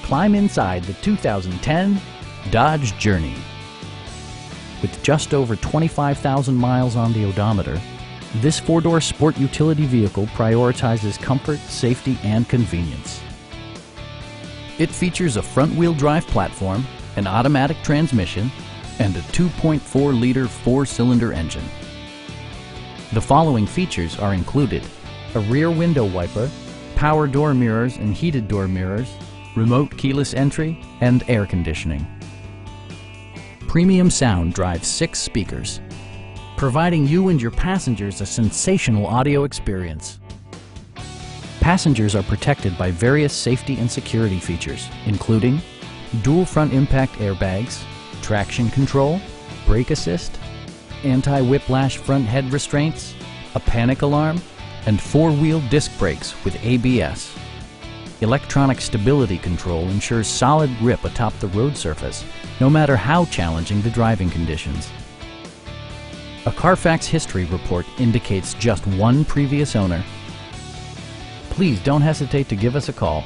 Climb inside the 2010 Dodge Journey. With just over 25,000 miles on the odometer, this four-door sport utility vehicle prioritizes comfort, safety, and convenience. It features a front-wheel drive platform, an automatic transmission, and a 2.4-liter four-cylinder engine. The following features are included: a rear window wiper, power door mirrors and heated door mirrors, remote keyless entry, and air conditioning. Premium sound drives 6 speakers, providing you and your passengers a sensational audio experience. Passengers are protected by various safety and security features, including dual front impact airbags, traction control, brake assist, anti-whiplash front head restraints, a panic alarm, and 4-wheel disc brakes with ABS. Electronic stability control ensures solid grip atop the road surface, no matter how challenging the driving conditions. A Carfax history report indicates just one previous owner. Please don't hesitate to give us a call.